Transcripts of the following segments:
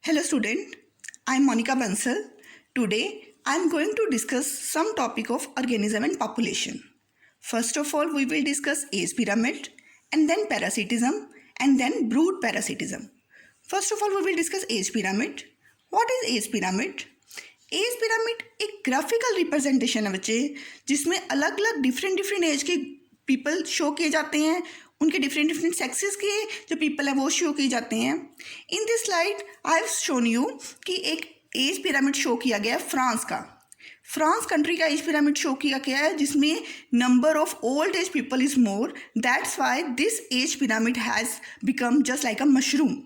Hello student, I am Monica Bansal. Today I am going to discuss some topic of organism and population. First of all, we will discuss age pyramid and then parasitism and then brood parasitism. First of all, we will discuss age pyramid. What is age pyramid? Age pyramid एक graphical representation है बच्चे, जिसमें अलग अलग different age के people show किए जाते हैं, उनके डिफरेंट सेक्सेस के जो पीपल हैं वो शो किए जाते हैं. In this slide I have shown you कि एक एज पिरामिड शो किया गया है फ्रांस का. फ्रांस कंट्री का एज पिरामिड शो किया गया है जिसमें number of old age people is more. That's why this age pyramid has become just like a mushroom.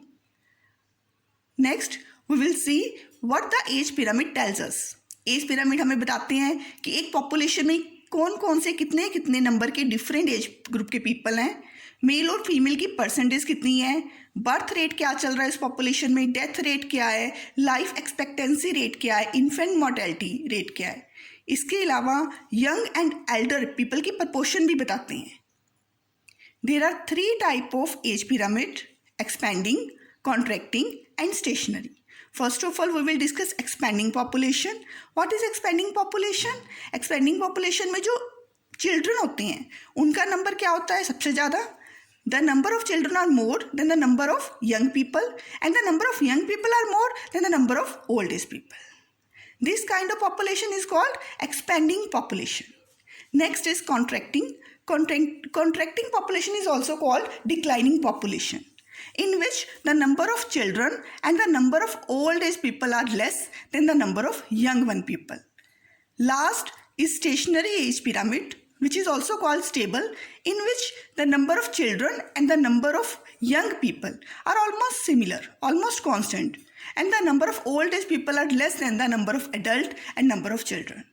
Next we will see what the age pyramid tells us. Age pyramid हमें बताते हैं कि एक population में कौन कौन से कितने नंबर के डिफरेंट एज ग्रुप के पीपल हैं, मेल और फीमेल की परसेंटेज कितनी है, बर्थ रेट क्या चल रहा है इस पॉपुलेशन में, डेथ रेट क्या है, लाइफ एक्सपेक्टेंसी रेट क्या है, इन्फेंट मोर्टेलिटी रेट क्या है. इसके अलावा यंग एंड एल्डर पीपल की प्रपोर्शन भी बताते हैं. There are 3 type of age pyramid: expanding, contracting and stationary. First of all, we will discuss expanding population. What is expanding population? Expanding population में जो children होते हैं उनका नंबर क्या होता है सबसे ज़्यादा? The number of children are more than the number of young people, and the number of young people are more than the number of old age people. This kind of population is called expanding population. Next is contracting. Contracting population is also called declining population, in which the number of children and the number of old age people are less than the number of young one people. Last is stationary age pyramid, which is also called stable, in which the number of children and the number of young people are almost similar, almost constant, and the number of old age people are less than the number of adult and number of children,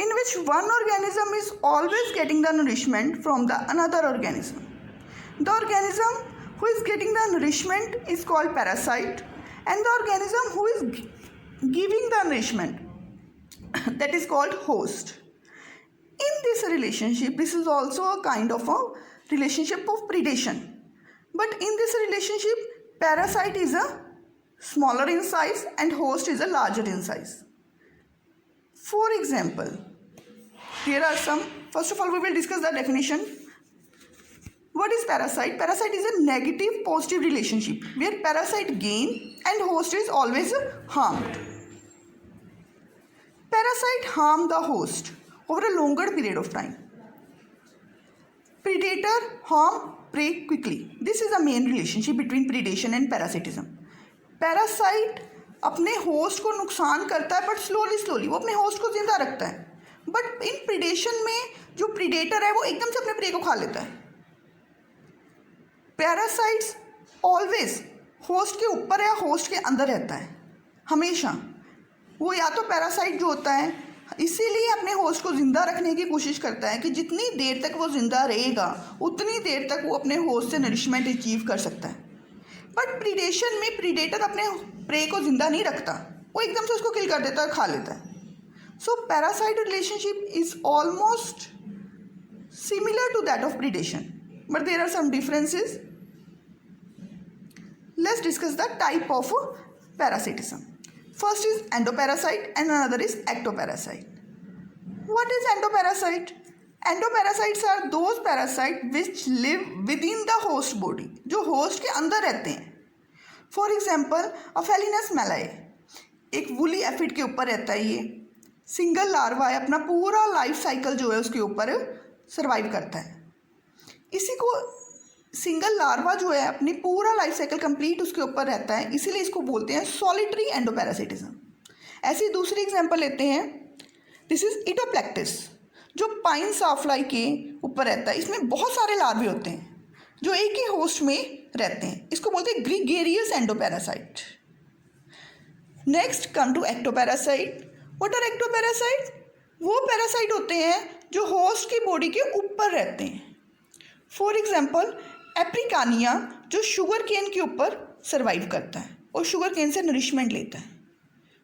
in which one organism is always getting the nourishment from the another organism. The organism who is getting the nourishment is called parasite, and the organism who is giving the nourishment that is called host. In this relationship, this is also a kind of a relationship of predation, but in this relationship parasite is a smaller in size and host is a larger in size. For example, here are some. First of all, we will discuss the definition. What is parasite? Parasite is a negative positive relationship where parasite gain and host is always harmed. Parasite harm the host over a longer period of time. Predator harm prey quickly. This is the main relationship between predation and parasitism. Parasite अपने host को नुकसान करता है, but slowly वो अपने host को जिंदा रखता है. बट इन प्रीडेशन में जो प्रीडेटर है वो एकदम से अपने प्रे को खा लेता है. पैरासाइट्स ऑलवेज होस्ट के ऊपर या होस्ट के अंदर रहता है हमेशा. वो या तो पैरासाइट जो होता है इसीलिए अपने होस्ट को ज़िंदा रखने की कोशिश करता है कि जितनी देर तक वो ज़िंदा रहेगा उतनी देर तक वो अपने होस्ट से नरिशमेंट अचीव कर सकता है. बट प्रीडेशन में प्रीडेटर अपने प्रे को ज़िंदा नहीं रखता, वो एकदम से उसको किल कर देता है, खा लेता है. So parasite relationship is almost similar to that of predation, but there are some differences. Let's discuss the type of parasitism. First is endoparasite and another is ectoparasite. What is endoparasite? Endoparasites are those parasites which live within the host body, जो host के अंदर रहते हैं. For example, Aphelinus malae एक woolly aphid के ऊपर रहता है. ये सिंगल लार्वा है, अपना पूरा लाइफ साइकिल जो है उसके ऊपर सर्वाइव करता है. इसी को सिंगल लार्वा जो है अपनी पूरा लाइफ साइकिल कंप्लीट उसके ऊपर रहता है, इसीलिए इसको बोलते हैं सॉलिटरी एंडोपैरासिटिज्म. ऐसी दूसरी एग्जांपल लेते हैं. दिस इज इटोप्लेक्टिस जो पाइन साफ्लाई के ऊपर रहता है. इसमें बहुत सारे लार्वे होते हैं जो एक ही होस्ट में रहते हैं, इसको बोलते हैं gregarious endoparasite. Next come to ectoparasite. What are ectoparasite? वो पैरासाइट होते हैं जो होस्ट की बॉडी के ऊपर रहते हैं. फॉर एग्जाम्पल एप्रिकानिया जो शुगर केन के ऊपर सर्वाइव करता है और शुगर केन से नरिशमेंट लेता है.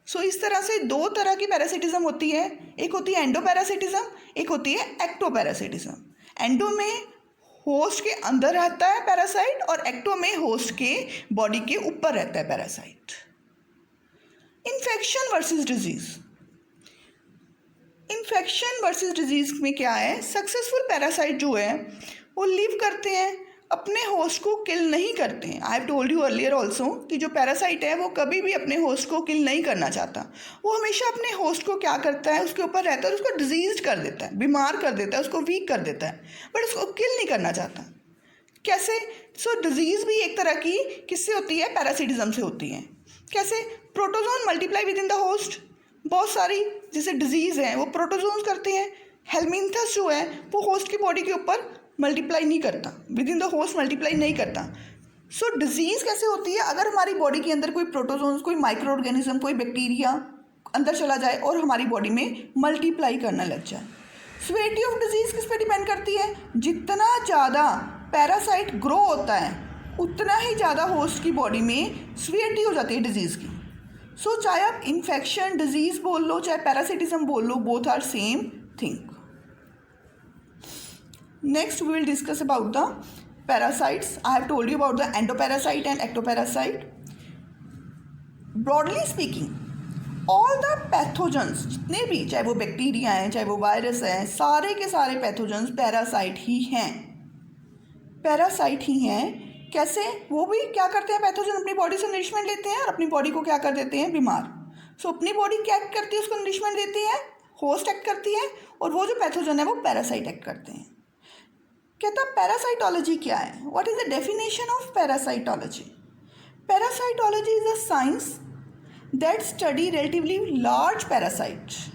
सो इस तरह से 2 तरह की पैरासिटिज्म होती है. एक होती है एंडोपैरासिटिज्म, एक होती है एक्टोपैरासिटिज्म. एंडो में होस्ट के अंदर रहता है पैरासाइट और एक्टो में होस्ट के बॉडी के ऊपर रहता है parasite. Infection versus disease. Infection versus disease में क्या है, सक्सेसफुल पैरासाइट जो है वो लिव करते हैं, अपने होस्ट को किल नहीं करते हैं। I have told you earlier also कि जो पैरासाइट है वो कभी भी अपने होस्ट को किल नहीं करना चाहता। वो हमेशा अपने होस्ट को क्या करता है, उसके ऊपर रहता है और उसको डिजीज कर देता है, बीमार कर देता है, उसको वीक कर देता है, बट उसको किल नहीं करना चाहता। कैसे? सो डिजीज़ भी एक तरह की किससे होती है, पैरासिटिज्म से होती है। कैसे? Protozoan multiply with in the host. बहुत सारी जैसे डिजीज़ हैं वो प्रोटोजोन्स करते हैं। हेलमिंथस जो है वो होस्ट की बॉडी के ऊपर मल्टीप्लाई नहीं करता, with in the host multiply नहीं करता। सो डिजीज़ कैसे होती है, अगर हमारी बॉडी के अंदर कोई प्रोटोजोन्स, कोई माइक्रो ऑर्गेनिज्म, कोई बैक्टीरिया अंदर चला जाए और हमारी बॉडी में मल्टीप्लाई करने लग जाए। सिवियरिटी ऑफ डिजीज़ किस पे डिपेंड करती है, जितना ज़्यादा पैरासाइट ग्रो होता है उतना ही ज़्यादा होस्ट की बॉडी में सिवियरिटी हो जाती है डिजीज़ की। सो चाहे आप इन्फेक्शन डिजीज़ बोल लो, चाहे पैरासिटिज्म बोल लो, both are same thing. Next we will discuss about the parasites. I have told you about the endoparasite and ectoparasite. Broadly speaking all the pathogens जितने भी, चाहे वो बैक्टीरिया हैं, चाहे वो वायरस हैं, सारे के सारे पैथोजेंस पैरासाइट ही हैं, पैरासाइट ही हैं। कैसे? वो भी क्या करते हैं, पैथोजन अपनी बॉडी से नरिशमेंट लेते हैं और अपनी बॉडी को क्या कर देते हैं, बीमार। सो अपनी बॉडी क्या एक्ट करती है, उसको नरिशमेंट देती है, होस्ट एक्ट करती है, और वो जो पैथोजन है वो पैरासाइट एक्ट करते हैं। कहता पैरासाइटोलॉजी क्या है, what is the definition of parasitology? Parasitology is a science that study relatively large parasites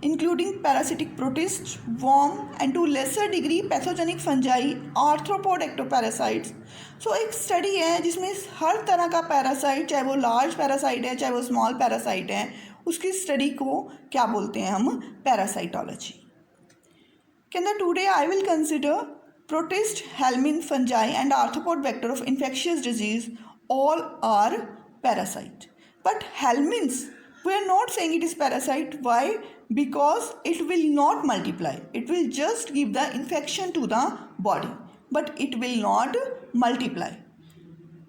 including parasitic protists, worm and to lesser degree pathogenic fungi, arthropod ectoparasites। सो एक study है जिसमें हर तरह का पैरासाइट, चाहे वो लार्ज पैरासाइट है चाहे वो स्मॉल पैरासाइट है, उसकी स्टडी को क्या बोलते हैं हम, पैरासाइटोलॉजी। कहता today I will consider protist, helminth, fungi and arthropod vector of infectious disease all are parasite. But helminths, we are not saying it is parasite. Why? Because it will not multiply. It will just give the infection to the body, but it will not multiply.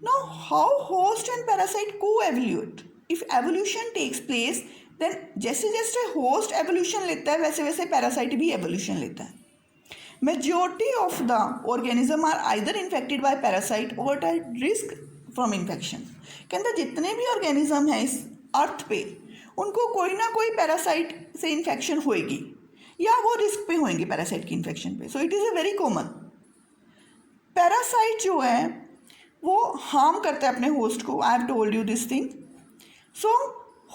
Now, how host and parasite co-evolute? If evolution takes place, then जैसे जैसे host evolution लेता है वैसे वैसे parasite भी evolution लेता है. Majority of the organism are either infected by parasite or at risk from infection. कहते जितने भी ऑर्गेनिज्म हैं इस अर्थ पे उनको कोई ना कोई पैरासाइट से इन्फेक्शन होएगी या वो रिस्क पे होंगे पैरासाइट की इन्फेक्शन पे. So it is a very common. Parasite जो है वो हार्म करता है अपने होस्ट को. I have told you this thing. So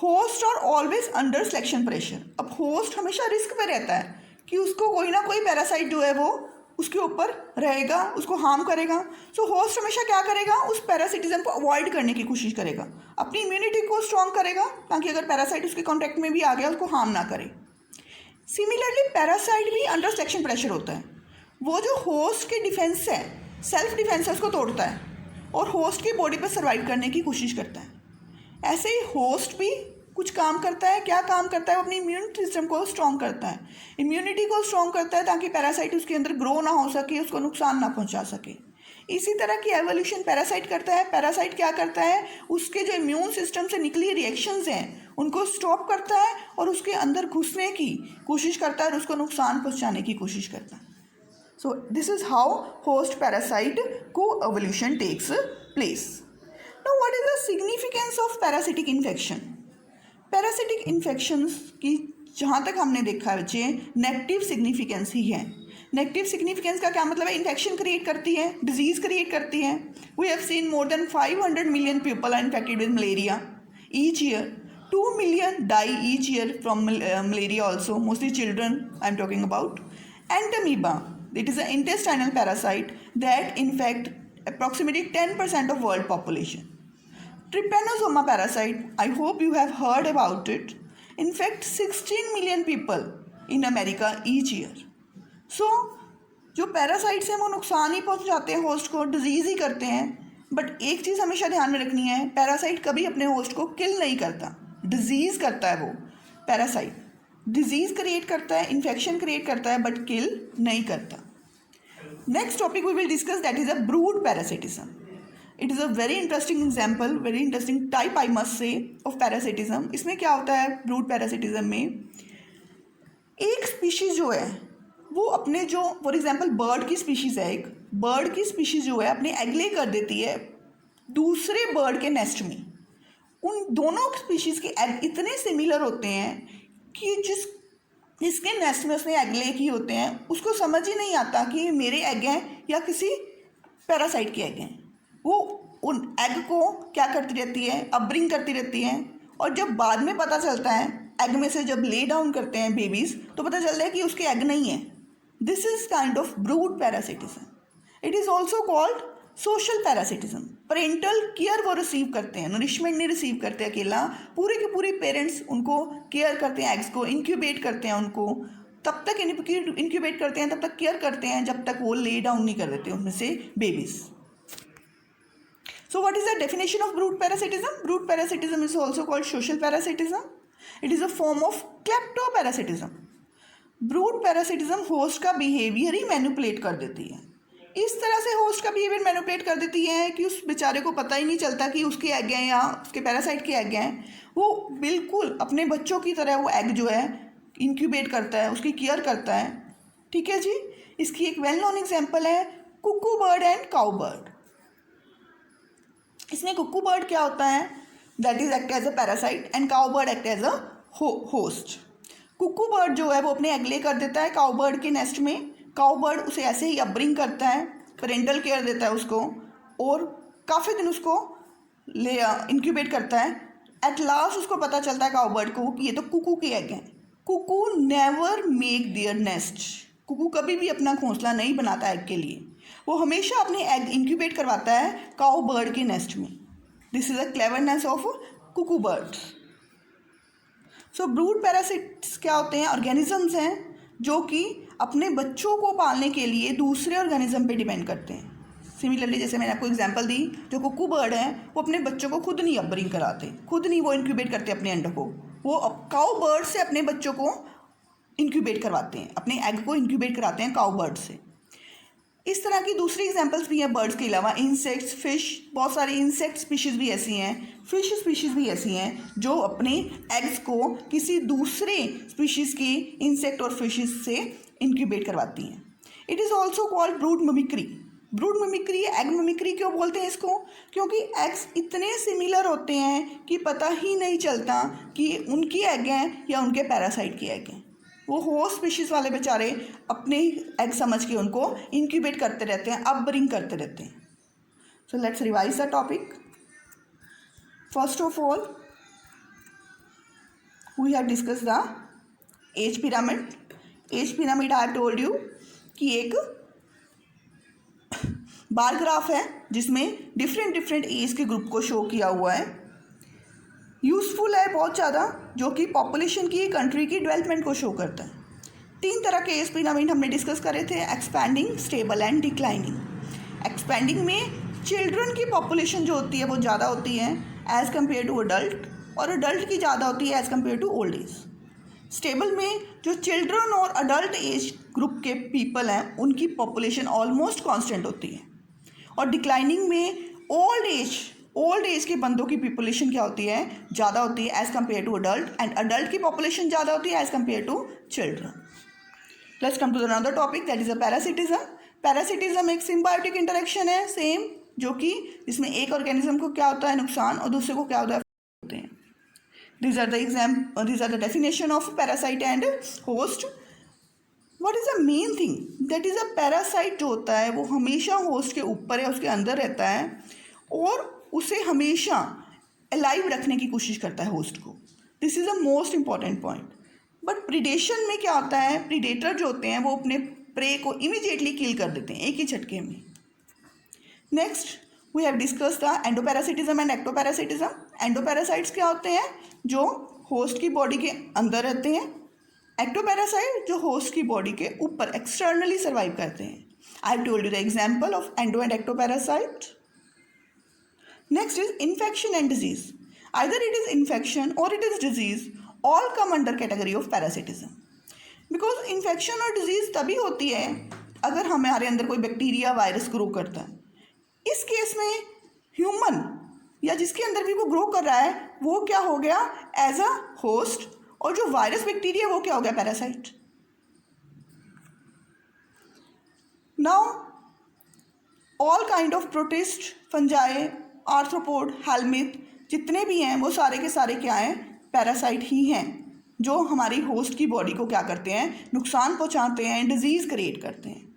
host are always under selection pressure. अब होस्ट हमेशा रिस्क पे रहता है कि उसको कोई ना कोई पैरासाइट जो है वो उसके ऊपर रहेगा, उसको हार्म करेगा. सो होस्ट हमेशा क्या करेगा, उस पैरासिटिज्म को अवॉइड करने की कोशिश करेगा, अपनी इम्यूनिटी को स्ट्रॉन्ग करेगा ताकि अगर पैरासाइट उसके कॉन्टैक्ट में भी आ गया उसको हार्म ना करे. सिमिलरली पैरासाइट भी अंडर सिलेक्शन प्रेशर होता है. वो जो होस्ट की डिफेंस है, सेल्फ डिफेंस है, उसको तोड़ता है और होस्ट की बॉडी पर सर्वाइव करने की कोशिश करता है. ऐसे ही होस्ट भी कुछ काम करता है. क्या काम करता है? वो अपनी इम्यून सिस्टम को स्ट्रॉन्ग करता है, इम्यूनिटी को स्ट्रॉन्ग करता है ताकि पैरासाइट उसके अंदर ग्रो ना हो सके, उसको नुकसान ना पहुंचा सके. इसी तरह की एवोल्यूशन पैरासाइट करता है. पैरासाइट क्या करता है, उसके जो इम्यून सिस्टम से निकली रिएक्शंस हैं उनको स्टॉप करता है और उसके अंदर घुसने की कोशिश करता है और उसको नुकसान पहुँचाने की कोशिश करता है. So this is how host parasite को evolution takes place. Now what is the significance of parasitic infection? Parasitic infections की जहाँ तक हमने देखा है बच्चे, नेगेटिव सिग्निफिकेंस ही है. नेगेटिव सिग्निफिकेंस का क्या मतलब है? इन्फेक्शन क्रिएट करती है, डिजीज़ क्रिएट करती है. We have seen more than 500 million people are infected with malaria each year. 2 million die each year from malaria also, mostly children I am talking about. And amoeba, it is an intestinal parasite that infect approximately 10% of world population. Trypanosoma parasite, I hope you have heard about it, infect 16 million people in America each year. So जो parasites हैं वो नुकसान ही पहुंचाते हैं host को, disease ही करते हैं. But एक चीज़ हमेशा ध्यान में रखनी है, पैरासाइट कभी अपने होस्ट को किल नहीं करता, डिजीज़ करता है. वो पैरासाइट डिजीज़ क्रिएट करता है, इन्फेक्शन क्रिएट करता है, बट किल नहीं करता. Next topic we will discuss, that is a brood parasitism. It is a very interesting example, very interesting type I must say of parasitism. इसमें क्या होता है brood parasitism में, एक स्पीशीज जो है वो अपने जो फॉर एग्जांपल बर्ड की स्पीशीज है, एक बर्ड की स्पीशीज जो है अपने एग ले कर देती है दूसरे बर्ड के नेस्ट में। उन दोनों स्पीशीज के एग इतने सिमिलर होते हैं कि जिसके नेस्ट में उसने एग ले की होते हैं उसको समझ ही नहीं आता कि मेरे एग हैं या किसी पैरासाइट के एग हैं। वो उन एग को क्या करती रहती है, अपब्रिंग करती रहती है, और जब बाद में पता चलता है एग में से जब ले डाउन करते हैं बेबीज तो पता चलता है कि उसके एग नहीं है। This is kind of brood parasitism. It is also called social parasitism. Parental care वो रिसीव करते हैं, नरिशमेंट नहीं रिसीव करते अकेला, पूरे के पूरे पेरेंट्स उनको केयर करते हैं, एग्स को इंक्यूबेट करते हैं, उनको तब तक इंक्यूबेट करते हैं, तब तक केयर करते हैं जब तक वो ले डाउन नहीं कर देते उनमें से babies. So what is the definition of brood parasitism? Brood parasitism is also called social parasitism. It is a form of kleptoparasitism. Brood parasitism host का बिहेवियर ही मैनिपुलेट कर देती है। इस तरह से होस्ट का बिहेवियर मैनिपुलेट कर देती है कि उस बेचारे को पता ही नहीं चलता कि उसके एग हैं या उसके पैरासाइट के एग हैं। वो बिल्कुल अपने बच्चों की तरह वो एग जो है इंक्यूबेट करता है, उसकी केयर करता है। ठीक है जी। इसकी एक वेल नोन एग्जाम्पल है cuckoo bird and cow bird. इसमें कुकू बर्ड क्या होता है, that is act as a parasite and cow bird act as a host. Cuckoo bird जो है वो अपने एग ले कर देता है काऊ बर्ड के नेस्ट में। काऊ बर्ड उसे ऐसे ही अपब्रिंग करता है, पेरेंटल केयर देता है उसको, और काफ़ी दिन उसको ले इंक्यूबेट करता है। एट लास्ट उसको पता चलता है काऊ बर्ड को कि ये तो कुकू के एग हैं। Cuckoo never make their nest. Cuckoo कभी भी अपना घोंसला नहीं बनाता एग के लिए, वो हमेशा अपने एग इंक्यूबेट करवाता है काऊ बर्ड के नेस्ट में। This is a cleverness of cuckoo birds. So brood parasites क्या होते हैं? ऑर्गेनिजम्स हैं जो कि अपने बच्चों को पालने के लिए दूसरे ऑर्गेनिज्म पे डिपेंड करते हैं। सिमिलरली जैसे मैंने आपको एग्जांपल दी, जो कुकू बर्ड हैं वो अपने बच्चों को खुद नहीं अपब्रिंग कराते, खुद नहीं वो इंक्यूबेट करते अपने अंडों को, वो काऊ बर्ड से अपने बच्चों को इंक्यूबेट करवाते हैं, अपने एग को इंक्यूबेट कराते हैं काऊ बर्ड से। इस तरह की दूसरी एग्जांपल्स भी हैं बर्ड्स के अलावा। इंसेक्ट्स, फिश, बहुत सारी इंसेक्ट स्पीशीज़ भी ऐसी हैं, फिश स्पीशीज़ भी ऐसी हैं जो अपने एग्स को किसी दूसरे स्पीशीज़ की इंसेक्ट और फिशेस से इंक्यूबेट करवाती हैं। It is also called brood mimicry. Brood mimicry, egg mimicry क्यों बोलते हैं इसको? क्योंकि एग्स इतने सिमिलर होते हैं कि पता ही नहीं चलता कि उनकी एग हैं या उनके पैरासाइट की एग हैं। वो होस्ट स्पीशीज़ वाले बेचारे अपने एग समझ के उनको इंक्यूबेट करते रहते हैं, अपब्रिंग करते रहते हैं। So let's revise the topic. First of all we have discuss the age pyramid. Age pyramid I have told you कि एक बार ग्राफ है जिसमें डिफरेंट एज के ग्रुप को शो किया हुआ है। यूज़फुल है बहुत ज़्यादा, जो कि पॉपुलेशन की, कंट्री की डेवलपमेंट को शो करता है। 3 तरह के एज पिरामिड हमने डिस्कस करे थे, expanding, stable and declining. Expanding में चिल्ड्रन की पॉपुलेशन जो होती है वो ज़्यादा होती है एज़ कम्पेयर टू अडल्ट, और अडल्ट की ज़्यादा होती है as compare to old age. Stable में जो चिल्ड्रन और अडल्ट एज ग्रुप के पीपल हैं उनकी पॉपुलेशन ऑलमोस्ट कांस्टेंट होती है। और डिक्लाइनिंग में ओल्ड एज के बंदों की पॉपुलेशन क्या होती है? ज़्यादा होती है as compare to adult, and adult की पॉपुलेशन ज़्यादा होती है as compare to children. Let's come to another topic, that is a parasitism. Parasitism एक सिम्बायोटिक इंटरेक्शन है सेम, जो कि इसमें एक ऑर्गेनिज्म को क्या होता है नुकसान और दूसरे को क्या होता है। These are the definition of parasite and host. What is the main thing? That is a parasite जो होता है वो हमेशा होस्ट के ऊपर है, उसके अंदर रहता है और उसे हमेशा अलाइव रखने की कोशिश करता है होस्ट को। This is the most important point. But predation में क्या होता है, प्रीडेटर जो होते हैं वो अपने प्रे को इमीडिएटली किल कर देते हैं एक ही झटके में। Next we have discuss the endoparasitism and ectoparasitism. Endoparasites क्या होते हैं? जो होस्ट की बॉडी के अंदर रहते हैं। एक्टोपैरासाइट जो होस्ट की बॉडी के ऊपर एक्सटर्नली सर्वाइव करते हैं। I have told you the example of endo and ectoparasite. Next is infection and disease. Either it is infection और it is disease, all come under category of parasitism. Because infection और disease तभी होती है अगर हमारे अंदर कोई bacteria virus grow करता है, इस केस में ह्यूमन या जिसके अंदर भी वो ग्रो कर रहा है वो क्या हो गया एज अ होस्ट, और जो वायरस बैक्टीरिया वो क्या हो गया parasite. Now all kind of protist, fungi, arthropod, helminth जितने भी हैं वो सारे के सारे क्या हैं, पैरासाइट ही हैं, जो हमारी होस्ट की बॉडी को क्या करते हैं, नुकसान पहुंचाते हैं, डिजीज क्रिएट करते हैं।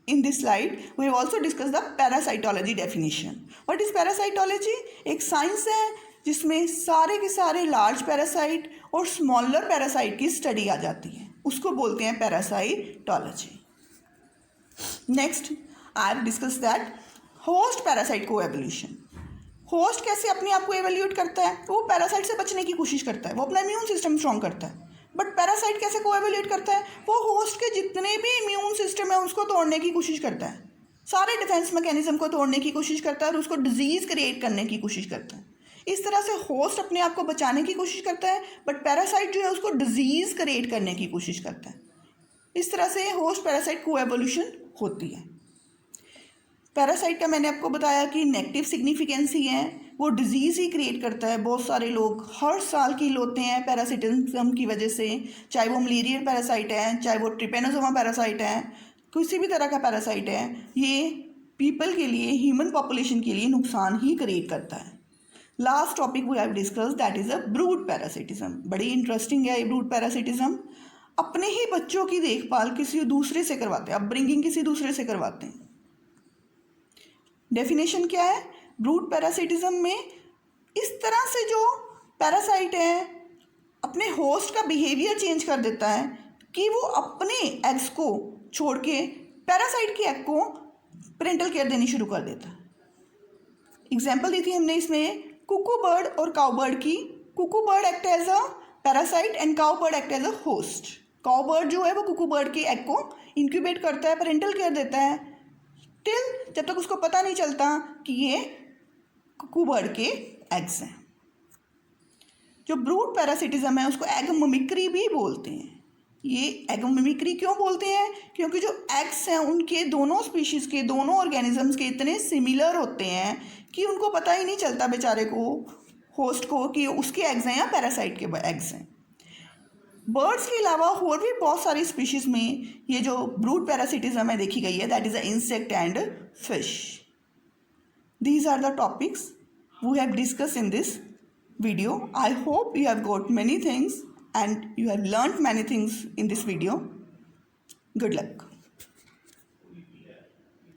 In this slide we have also discuss the parasitology definition. What is parasitology? एक साइंस है जिसमें सारे के सारे लार्ज पैरासाइट और स्मॉलर पैरासाइट की स्टडी आ जाती है, उसको बोलते हैं parasitology. Next I have discuss that host parasite को एवोल्यूशन। होस्ट कैसे अपने आप को एवेल्यूएट करता है, वो पैरासाइट से बचने की कोशिश करता है, वो अपना इम्यून सिस्टम स्ट्रॉन्ग करता है। बट पैरासाइट कैसे को एवेल्यूएट करता है, वो होस्ट के जितने भी इम्यून सिस्टम है उसको तोड़ने की कोशिश करता है, सारे डिफेंस मैकेनिज्म को तोड़ने की कोशिश करता है और उसको डिजीज क्रिएट करने की कोशिश करता है। इस तरह से होस्ट अपने आप को बचाने की कोशिश करता है, बट पैरासाइट जो है उसको डिजीज क्रिएट करने की कोशिश करता है। इस तरह से होस्ट पैरासाइट को एवोल्यूशन होती है। पैरासाइट का मैंने आपको बताया कि नेगेटिव सिग्निफिकेंस ही है, वो डिजीज़ ही क्रिएट करता है। बहुत सारे लोग हर साल किल होते हैं पैरासिटिज्म की वजह से, चाहे वो मलेरियल पैरासाइट है, चाहे वो ट्रिपेनोसोमा पैरासाइट है, किसी भी तरह का पैरासाइट है, ये पीपल के लिए, ह्यूमन पॉपुलेशन के लिए नुकसान ही क्रिएट करता है। Last topic we have discuss that is a brood parasitism. बड़ी इंटरेस्टिंग है ये ब्रूड पैरासिटिज्म। अपने ही बच्चों की देखभाल किसी दूसरे से करवाते हैं, अपब्रिंगिंग किसी दूसरे से करवाते हैं। डेफिनेशन क्या है? ब्रूड पैरासिटिज्म में इस तरह से जो पैरासाइट है अपने होस्ट का बिहेवियर चेंज कर देता है कि वो अपने एग्स को छोड़ के पैरासाइट के एग को पेरेंटल केयर देनी शुरू कर देता है। एग्जाम्पल दी थी हमने इसमें कुकू बर्ड और काउ बर्ड की। Cuckoo bird act as a parasite and cow bird act as a host. Cow bird जो है वो कुकू बर्ड के एग को इंक्यूबेट करता है, पेरेंटल केयर देता है, टिल जब तक उसको पता नहीं चलता कि ये कुकू बर्ड के एग्स हैं। जो ब्रूड पैरासिटिज्म है उसको एग मिमिक्री भी बोलते हैं। ये एग मिमिक्री क्यों बोलते हैं? क्योंकि जो एग्स हैं उनके दोनों स्पीशीज़ के, दोनों ऑर्गेनिजम्स के इतने सिमिलर होते हैं कि उनको पता ही नहीं चलता बेचारे को, होस्ट को, कि उसके एग्स हैं या पैरासाइट के एग्स हैं। बर्ड्स के अलावा और भी बहुत सारी स्पीशीज़ में ये जो ब्रूड पैरासिटिज्म है देखी गई है, that is a insect and fish. These are the topics we have discussed in this video. I hope you have got many things and you have learnt many things in this video. Good luck.